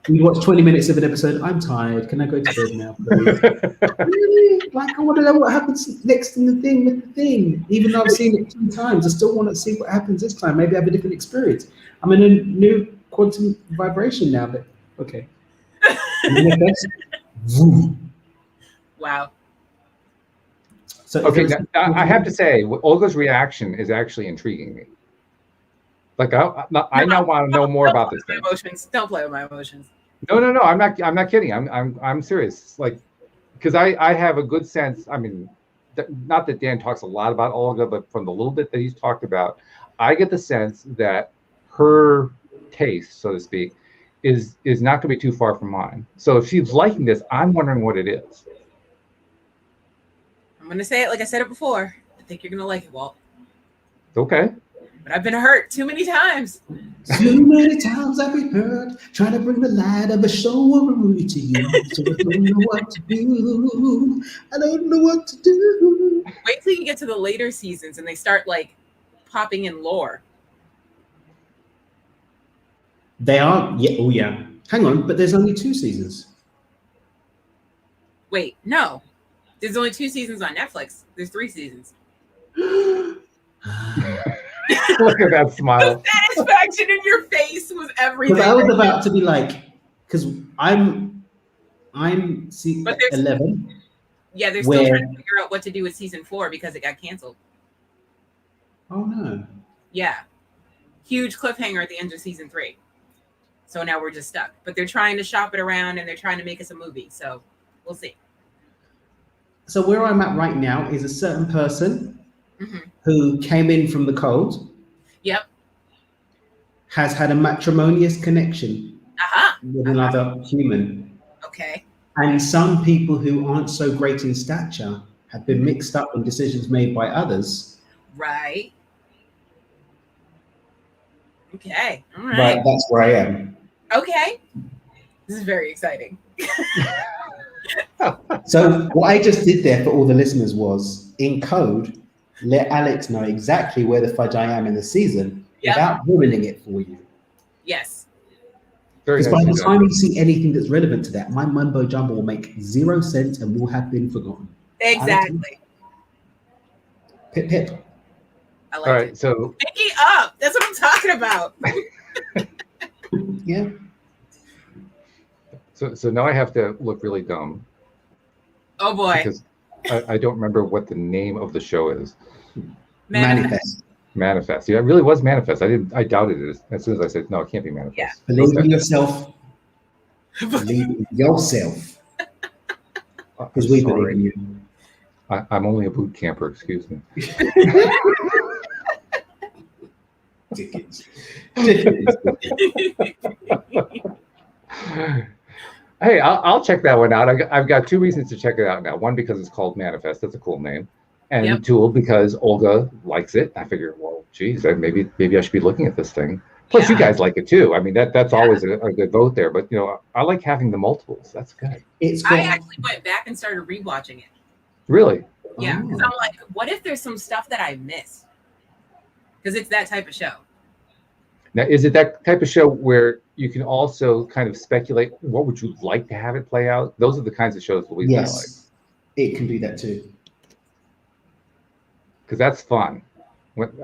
We watched 20 minutes of an episode. I'm tired. Can I go to bed now, please? Really? Like, I want to know what happens next in the thing with the thing. Even though I've seen it 2 times, I still want to see what happens this time. Maybe I have a different experience. I'm in a new quantum vibration now, but okay. Wow. So okay, now, I have to say, Olga's reaction is actually intriguing me. Like I now want to know more about this thing. Emotions. Don't play with my emotions. No. I'm not kidding. I'm serious. Like, because I have a good sense. I mean, not that Dan talks a lot about Olga, but from the little bit that he's talked about, I get the sense that her taste, so to speak, is not going to be too far from mine. So if she's liking this, I'm wondering what it is. I'm going to say it like I said it before. I think you're going to like it, Walt. Okay. But I've been hurt too many times. Too many times I've been hurt, trying to bring the light of a show or a movie to you. So I don't know what to do. I don't know what to do. Wait till you get to the later seasons and they start like popping in lore. They are, yeah. Oh yeah. Hang on, but there's only 2 seasons. Wait, no. There's only 2 seasons on Netflix. There's 3 seasons. Look at that smile. The satisfaction in your face was everything. Because I was about to be like, because I'm 11. Yeah, they're still trying to figure out what to do with season 4 because it got canceled. Oh no. Yeah. Huge cliffhanger at the end of season 3. So now we're just stuck. But they're trying to shop it around and they're trying to make us a movie. So we'll see. So where I'm at right now is a certain person who came in from the cold. Yep. Has had a matrimonious connection with another human. Okay. And some people who aren't so great in stature have been mixed up in decisions made by others. Right. Okay. All right. Right, that's where I am. Okay. This is very exciting. So what I just did there for all the listeners was, in code, let Alyx know exactly where the fudge I am in the season without ruining it for you. Yes. Because by the time you see anything that's relevant to that, my mumbo jumbo will make 0 sense and will have been forgotten. Exactly. Pip pip. I like All right, it. so pick it up. That's what I'm talking about. Yeah. So now I have to look really dumb. Oh boy. Because I don't remember what the name of the show is. Manifest. Manifest. Yeah, it really was Manifest. I doubted it as soon as I said no, it can't be Manifest. Yeah. Believe in yourself. Believe in yourself. Because we believe in you. I'm only a boot camper, excuse me. Dickens. Hey, I'll check that one out. I've got 2 reasons to check it out now. One, because it's called Manifest. That's a cool name. And 2, because Olga likes it. I figured, well, geez, maybe I should be looking at this thing. Plus, you guys like it too. I mean, that's always a good vote there. But I like having the multiples. That's good. I actually went back and started rewatching it. Really? Yeah, because I'm like, what if there's some stuff that I missed? Because it's that type of show. Now, is it that type of show where you can also kind of speculate what would you like to have it play out? Those are the kinds of shows Louise and I like. It can do that too. Because that's fun.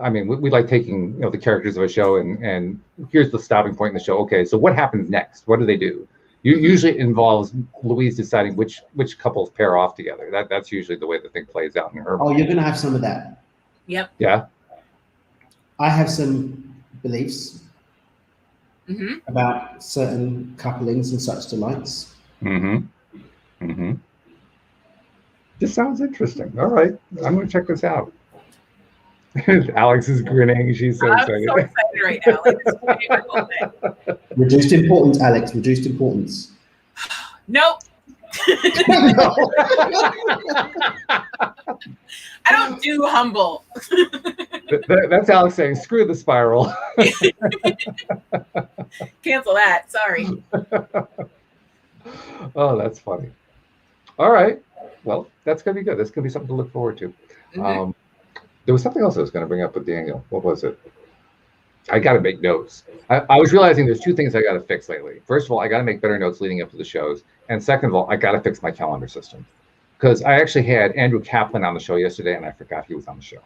I mean, we like taking the characters of a show and here's the stopping point in the show. Okay, so what happens next? What do they do? Usually it involves Louise deciding which couples pair off together. That's usually the way the thing plays out in her. Oh, you're going to have some of that. Yep. Yeah. I have some beliefs about certain couplings and such delights. This sounds interesting. All right, I'm going to check this out. Alyx is grinning. She's so excited. I'm so excited right now. Like, this is my favorite whole thing. Reduced importance, Alyx. Reduced importance. Nope. I don't do humble. That's Alyx saying, screw the spiral. Cancel that. Sorry. Oh, that's funny. All right. Well, that's going to be good. That's going to be something to look forward to. There was something else I was going to bring up with Daniel. What was it? I got to make notes. I was realizing there's two things I got to fix lately. First of all, I got to make better notes leading up to the shows. And second of all, I got to fix my calendar system. Because I actually had Andrew Kaplan on the show yesterday, and I forgot he was on the show.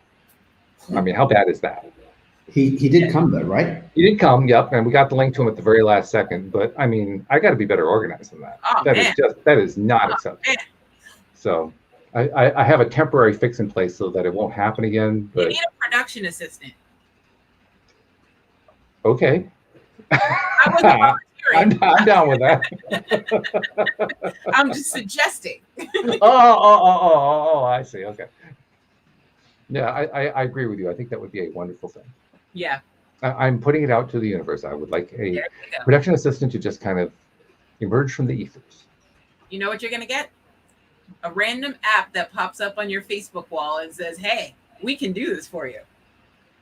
I mean, how bad is that? He did come though, right? He did come, yep, and we got the link to him at the very last second. But I mean, I got to be better organized than that. Oh, that is not acceptable. So I have a temporary fix in place so that it won't happen again. But you need a production assistant. Okay. I wasn't volunteering. I'm down with that. I'm just suggesting. Oh, I see. Okay. Yeah, I agree with you. I think that would be a wonderful thing. Yeah. I'm putting it out to the universe. I would like a production assistant to just kind of emerge from the ethers. You know what you're going to get? A random app that pops up on your Facebook wall and says, hey, we can do this for you.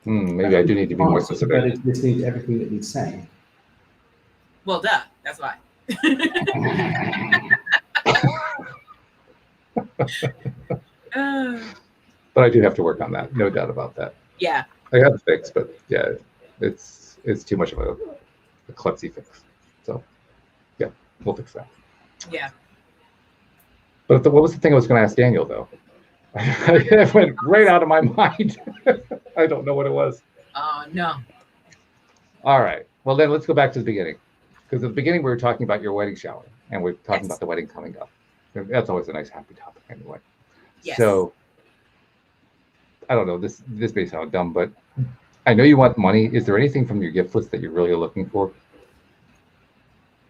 Maybe I do need to be more specific. But it's listening to everything that we say. Well, duh. That's why. But I do have to work on that. No doubt about that. Yeah. I got to fix, but yeah, it's too much of a klutzy fix. So yeah, we'll fix that. Yeah. But what was the thing I was going to ask Daniel, though? It went right out of my mind. I don't know what it was. Oh, no. All right. Well, then let's go back to the beginning. Because at the beginning, we were talking about your wedding shower. And we're talking about the wedding coming up. That's always a nice, happy topic anyway. Yes. So, I don't know. This may sound dumb, but I know you want money. Is there anything from your gift list that you're really looking for?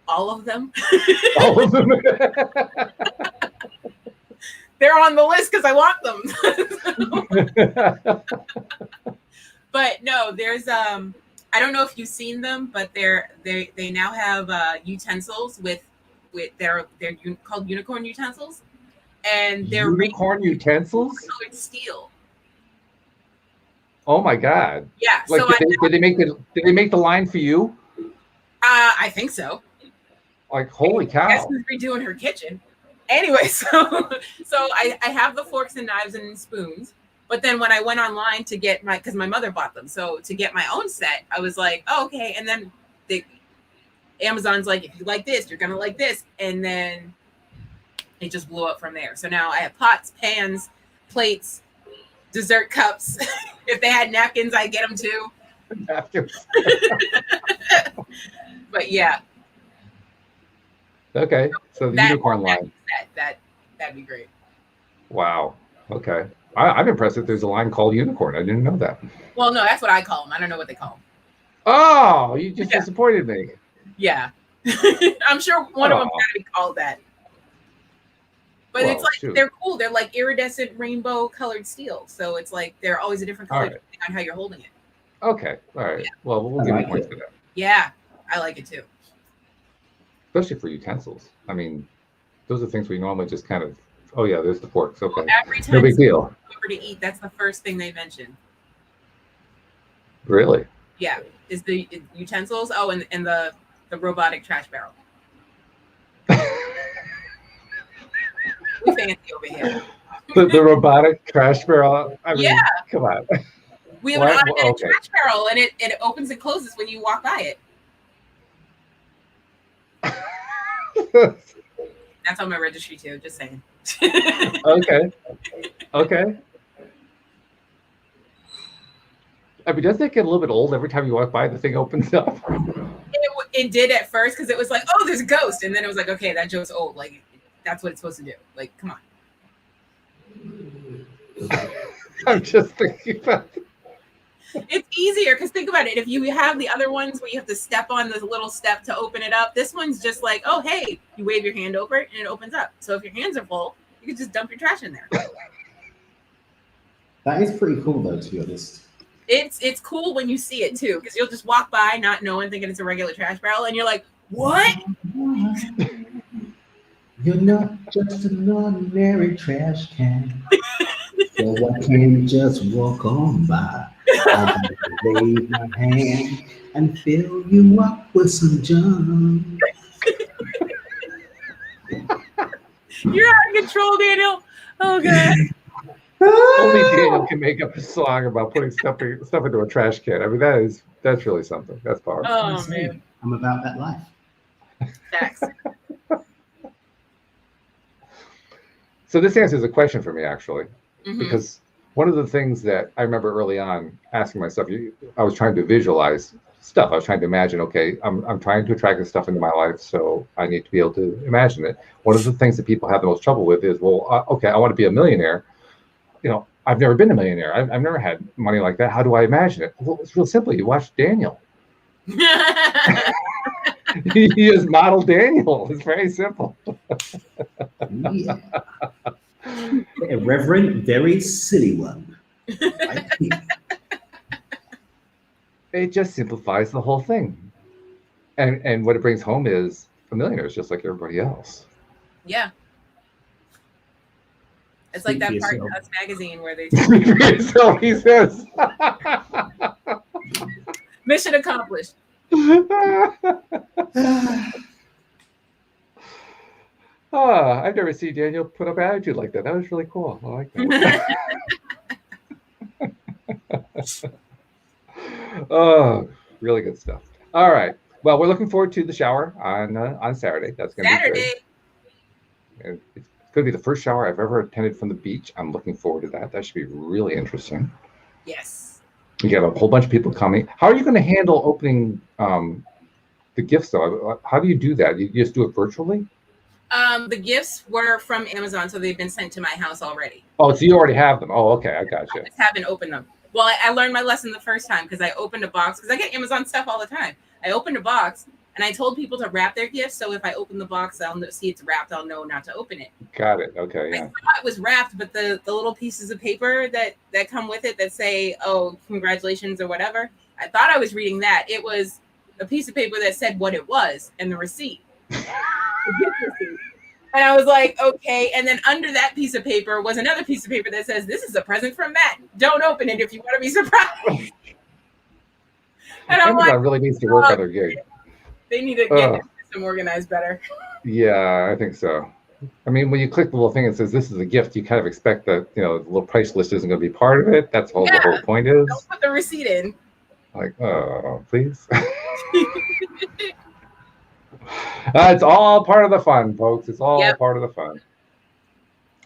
All of them. All of them. They're on the list because I want them. But no, there's I don't know if you've seen them, but they now have utensils with they're called unicorn utensils, and they're unicorn utensils colored steel. Oh my God! Yeah. Like, so did they make the line for you? I think so. Like, holy cow! Guess who's redoing her kitchen? Anyway, so I have the forks and knives and spoons, but then when I went online to get because my mother bought them, so to get my own set, I was like, oh, okay. And then Amazon's like, if you like this, you're gonna like this, and then it just blew up from there. So now I have pots, pans, plates, dessert cups. If they had napkins, I'd get them too. Napkins. But yeah. Okay, so the unicorn line. That'd be great. Wow. Okay, I'm impressed that there's a line called unicorn. I didn't know that. Well, no, that's what I call them. I don't know what they call them. Oh, you just disappointed me. Yeah, I'm sure one of them got to be called that. But it's like they're cool. They're like iridescent rainbow colored steel. So it's like they're always a different color depending on how you're holding it. Okay. All right. Yeah. Well, we'll give you points for that. Yeah, I like it too. Especially for utensils. I mean, those are things we normally just kind of, oh yeah, there's the forks. Okay. Well, every time no big deal. Over to eat, that's the first thing they mention. Really? Yeah. Is the utensils? Oh, and the robotic trash barrel. We fancy over here. The robotic trash barrel. I mean, come on. We have an automatic trash barrel, and it opens and closes when you walk by it. That's on my registry too. Just saying. Okay. I mean, doesn't it get a little bit old every time you walk by? The thing opens up. It did at first because it was like, oh, there's a ghost, and then it was like, okay, that joke's old. Like that's what it's supposed to do. Like, come on. I'm just thinking about it. It's easier because think about it. If you have the other ones where you have to step on the little step to open it up, this one's just like, oh, hey, you wave your hand over it and it opens up. So if your hands are full, you can just dump your trash in there. That is pretty cool, though, to be honest. It's cool when you see it too, because you'll just walk by not knowing, thinking it's a regular trash barrel, and you're like, what? You're not just an ordinary trash can. So I can't just walk on by. I wave my hand and fill you up with some junk. You're out of control, Daniel. Oh god. Only Daniel can make up a song about putting stuff into a trash can. I mean, that's really something. That's powerful. Oh man, I'm about that life. facts. So this answers a question for me, actually, because one of the things that I remember early on asking myself, I was trying to visualize stuff. I was trying to imagine, okay, I'm trying to attract this stuff into my life, so I need to be able to imagine it. One of the things that people have the most trouble with is, well, okay, I want to be a millionaire. You know, I've never been a millionaire. I've never had money like that. How do I imagine it? Well, it's real simple. You watch Daniel. He just modeled Daniel. It's very simple. Yeah. A reverent, very silly one. It just simplifies the whole thing. And what it brings home is a millionaire is just like everybody else. Yeah. It's like that part in Us magazine where they So he says. mission accomplished. I've never seen Daniel put up attitude like that. That was really cool. I like that. Oh, really good stuff. All right. Well, we're looking forward to the shower on Saturday. That's going to be great. And it's going to be the first shower I've ever attended from the beach. I'm looking forward to that. That should be really interesting. Yes. You got a whole bunch of people coming. How are you going to handle opening the gifts, though? How do you do that? You just do it virtually? The gifts were from Amazon, so they've been sent to my house already. Oh, so you already have them. Oh, okay. I got you. I just haven't opened them. Well, I learned my lesson the first time because I opened a box, because I get Amazon stuff all the time. I opened a box, and I told people to wrap their gifts, so if I open the box, I'll see it's wrapped, I'll know not to open it. Got it. Okay, yeah. I thought it was wrapped, but the little pieces of paper that come with it that say, oh, congratulations or whatever, I thought I was reading that. It was a piece of paper that said what it was and the receipt. The gift receipt. And I was like, okay. And then under that piece of paper was another piece of paper that says, this is a present from Matt. Don't open it if you want to be surprised. And I'm Amazon like, really needs to work on their gig. They need to get their system organized better. Yeah, I think so. I mean, when you click the little thing that says this is a gift, you kind of expect that, the little price list isn't going to be part of it. That's what the whole point is. Don't put the receipt in. Like, oh, please. It's all part of the fun, folks. It's all part of the fun.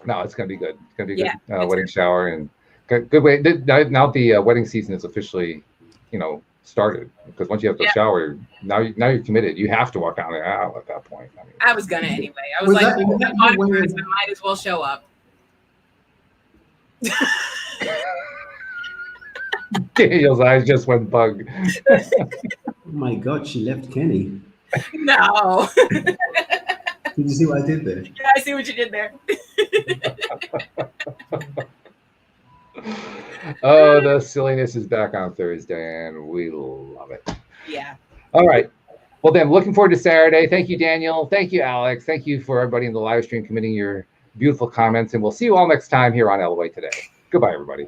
No, it's going to be good. It's going to be a good wedding shower, and good way. Now the wedding season is officially, started, because once you have the shower, now you're committed. You have to walk down the aisle at that point. I mean, I was gonna anyway. I was like, I might as well show up. Daniel's eyes just went bug. Oh my God, she left Kenny. No. Did you see what I did there? Yeah, I see what you did there. Oh, the silliness is back on Thursday, and we love it. Yeah. All right. Well, then, looking forward to Saturday. Thank you, Daniel. Thank you, Alyx. Thank you for everybody in the live stream committing your beautiful comments, and we'll see you all next time here on LOA Today. Goodbye, everybody.